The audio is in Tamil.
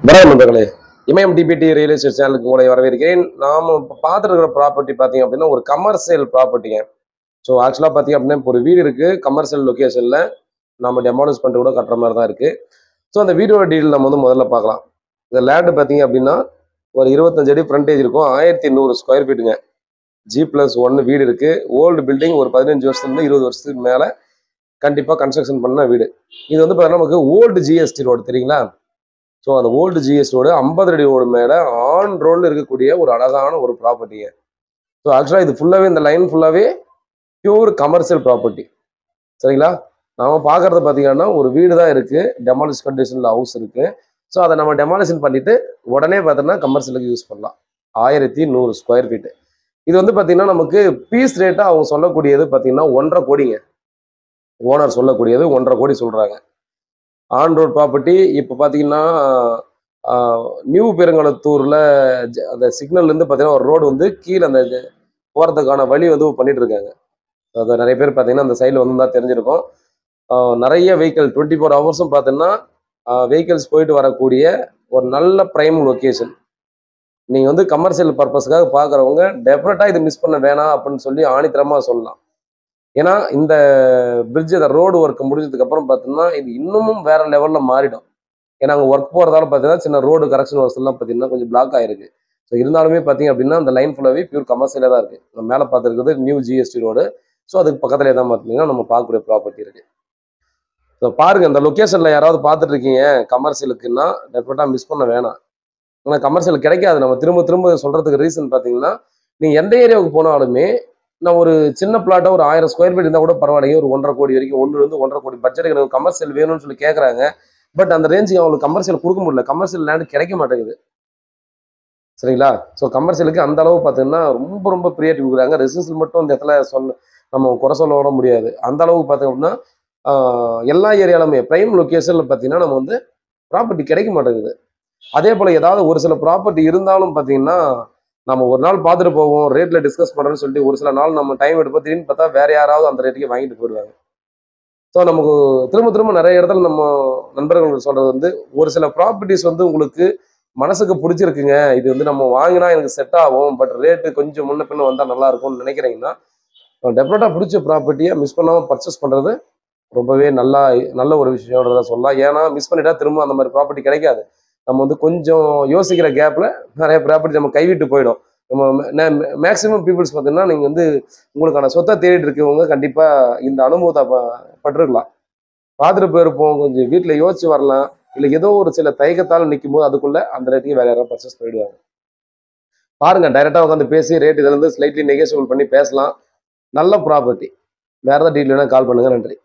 வணக்கம் நண்பர்களே. இமயம் டிபிடி ரியல் எஸ்டேட் சேனலுக்கு உங்களை வரவேற்கிறேன். நாம் இப்போ பார்த்துருக்கிற ப்ராப்பர்ட்டி பார்த்தீங்க அப்படின்னா ஒரு கமர்ஷியல் ப்ராப்பர்ட்டிங்க. ஸோ ஆக்சுவலாக பார்த்தீங்க அப்படின்னா இப்போ ஒரு வீடு இருக்குது கமர்ஷியல் லொக்கேஷனில். நம்ம டெமாலிஷ் பண்ணிட்டு கூட கட்டுற மாதிரி தான் இருக்குது. ஸோ அந்த வீடியோட டீட்டெயில் நம்ம முதல்ல பார்க்கலாம். இந்த லேண்டு பார்த்தீங்க அப்படின்னா ஒரு 25 அடி ஃப்ரண்டேஜ் இருக்கும். 1100 ஸ்கொயர் ஃபீட்டுங்க. G+1 வீடு இருக்குது. Old building. ஒரு 15 வருஷத்துலேருந்து 20 வருஷத்துக்கு மேலே கண்டிப்பாக கன்ஸ்ட்ரக்ஷன் பண்ண வீடு. இது வந்து பார்த்தீங்கன்னா நமக்கு ஓல்டு ஜிஎஸ்டி ரோடு தெரியுங்களா? ஸோ அந்த ஓல்டு ஜிஎஸ்டி ரோடு 50 அடி ரோடு மேலே ஆன் ரோடில் இருக்கக்கூடிய ஒரு அழகான ஒரு ப்ராப்பர்ட்டிங்க. ஸோ ஆக்சுவலாக இது ஃபுல்லாகவே இந்த லைன் ஃபுல்லாகவே பியூர் கமர்ஷியல் ப்ராப்பர்ட்டி. சரிங்களா? நாம் பார்க்குறது பார்த்தீங்கன்னா ஒரு வீடு தான் இருக்குது. டெமாலிஷ் கண்டிஷனில் ஹவுஸ் இருக்குது. ஸோ அதை நம்ம டெமாலிஷன் பண்ணிவிட்டு உடனே பார்த்தோன்னா கமர்ஷியலுக்கு யூஸ் பண்ணலாம். 1100 ஸ்கொயர் ஃபீட்டு. இது வந்து பார்த்தீங்கன்னா நமக்கு பீஸ் ரேட்டாக அவங்க சொல்லக்கூடியது பார்த்தீங்கன்னா 1.5 கோடிங்க. ஓனர் சொல்லக்கூடியது 1.5 கோடி சொல்கிறாங்க. On road property. இப்போ பார்த்தீங்கன்னா நியூ பெருங்களத்தூரில் அந்த சிக்னல்லேருந்து பார்த்தீங்கன்னா ஒரு ரோடு வந்து கீழே அந்த போகிறதுக்கான வழி வந்து பண்ணிட்டு இருக்காங்க. அதை நிறைய பேர் பார்த்தீங்கன்னா அந்த சைடில் வந்து தான் தெரிஞ்சிருக்கும். நிறைய வெஹிக்கிள் 24 ஹவர்ஸும் பார்த்தீங்கன்னா வெஹிக்கிள்ஸ் போயிட்டு வரக்கூடிய ஒரு நல்ல ப்ரைம் லொக்கேஷன். நீங்கள் வந்து கமர்ஷியல் பர்பஸ்க்காக பார்க்குறவங்க டெஃபினட்டாக இது மிஸ் பண்ண வேணாம் அப்படின்னு சொல்லி ஆணித்தரமாக சொல்லலாம். ஏன்னா இந்த பிரிட்ஜ் அந்த ரோடு ஒர்க் முடிஞ்சதுக்கு அப்புறம் பார்த்தீங்கன்னா இது இன்னமும் வேற லெவலில் மாறிடும். ஏன்னா அங்கே ஒர்க் போகிறதால பார்த்தீங்கன்னா சின்ன ரோடு கரெக்ஷன் ஒர்க்ஸ்லாம் பார்த்தீங்கன்னா கொஞ்சம் பிளாக் ஆயிருக்கு. ஸோ இருந்தாலுமே பார்த்தீங்க அப்படின்னா அந்த லைன் ஃபுல்லாகவே பியூர் கமர்ஷியலாக தான் இருக்குது. நம்ம மேலே பார்த்துருக்குது நியூ ஜிஎஸ்டி ரோடு. ஸோ அதுக்கு பக்கத்துலேயே தான் பார்த்தீங்கன்னா நம்ம பார்க்கக்கூடிய ப்ராப்பர்ட்டி இருக்குது. ஸோ பாருங்கள், இந்த லொக்கேஷனில் யாராவது பார்த்துட்டு இருக்கீங்க கமர்ஷியலுக்குன்னா டெஃபினட்டாக மிஸ் பண்ண வேணாம். ஆனால் கமர்ஷியல் கிடைக்காது. நம்ம திரும்ப திரும்ப சொல்கிறதுக்கு ரீசன் பார்த்தீங்கன்னா நீங்கள் எந்த ஏரியாவுக்கு போனாலுமே நான் ஒரு சின்ன பிளாட்டை ஒரு 1000 ஸ்கொயர் ஃபீட் இருந்தால் கூட பரவாயில்லைங்க. ஒரு 1.5 கோடி வரைக்கும் 1 1.5 கோடி பட்ஜெட்டுக்கு எனக்கு கமர்ஷியல் வேணும்னு சொல்லி கேட்குறாங்க. பட் அந்த ரேஞ்சுக்கு அவங்களுக்கு கமர்ஷியல் கொடுக்க முடியல. கமர்ஷியல் லேண்டு கிடைக்க மாட்டேங்குது. சரிங்களா? ஸோ கமர்ஷியலுக்கு அந்த அளவு பார்த்தீங்கன்னா ரொம்ப ரொம்ப ப்ரியாரிட்டி கொடுக்குறாங்க. ரெசிடென்ஷியல் மட்டும் இந்த இடத்துல நம்ம குறை சொல்ல விட முடியாது. அந்த அளவுக்கு பார்த்தீங்க அப்படின்னா எல்லா ஏரியாலுமே ப்ரைம் லொக்கேஷனில் பார்த்தீங்கன்னா நம்ம வந்து ப்ராப்பர்ட்டி கிடைக்க மாட்டேங்குது. அதே போல் ஏதாவது ஒரு சில ப்ராப்பர்ட்டி இருந்தாலும் பார்த்தீங்கன்னா நம்ம ஒரு நாள் பார்த்துட்டு போவோம், ரேட்டில் டிஸ்கஸ் பண்ணுறேன்னு சொல்லிட்டு ஒரு சில நாள் நம்ம டைம் எடுப்போம். திடீர்னு பார்த்தா வேற யாராவது அந்த ரேட்டுக்கு வாங்கிட்டு போயிடுவாங்க. ஸோ நமக்கு திரும்ப திரும்ப நிறைய இடத்துல நம்ம நண்பர்கள் சொல்கிறது வந்து ஒரு சில ப்ராப்பர்ட்டிஸ் வந்து உங்களுக்கு மனசுக்கு பிடிச்சிருக்குங்க, இது வந்து நம்ம வாங்கினா எனக்கு செட் ஆகும், பட் ரேட்டு கொஞ்சம் முன்ன பின்ன வந்தால் நல்லா இருக்கும்னு நினைக்கிறீங்கன்னா டெஃபினட்டாக பிடிச்ச ப்ராப்பர்ட்டியை மிஸ் பண்ணாமல் பர்ச்சேஸ் பண்ணுறது ரொம்பவே நல்ல ஒரு விஷயம்ன்றத சொல்லலாம். ஏன்னா மிஸ் பண்ணிட்டா திரும்ப அந்த மாதிரி ப்ராப்பர்ட்டி கிடைக்காது. நம்ம வந்து கொஞ்சம் யோசிக்கிற கேப்பில் நிறைய ப்ராப்பர்ட்டி நம்ம கைவிட்டு போயிடும். நம்ம மேக்ஸிமம் பீப்புள்ஸ் பார்த்தீங்கன்னா நீங்கள் வந்து உங்களுக்கான சொத்தை தேடிட்டு இருக்கவங்க கண்டிப்பாக இந்த அனுபவத்தை பட்டிருக்கலாம். பார்த்துட்டு போயிருப்போம், கொஞ்சம் வீட்டில் யோசிச்சு வரலாம், இல்லை ஏதோ ஒரு சில தயக்கத்தால் நிற்கும் போது அதுக்குள்ளே அந்த ரேட்டுக்கு வேறு யாராவது பர்ச்சேஸ் பண்ணிடுவாங்க. பாருங்கள், டைரெக்டாக உட்காந்து பேசி ரேட் இதில் இருந்து ஸ்லைட்லி நெகோசியபிள் பண்ணி பேசலாம். நல்ல ப்ராப்பர்ட்டி. வேறு ஏதாவது டீட்டெயில்னா கால் பண்ணுங்கள். நன்றி.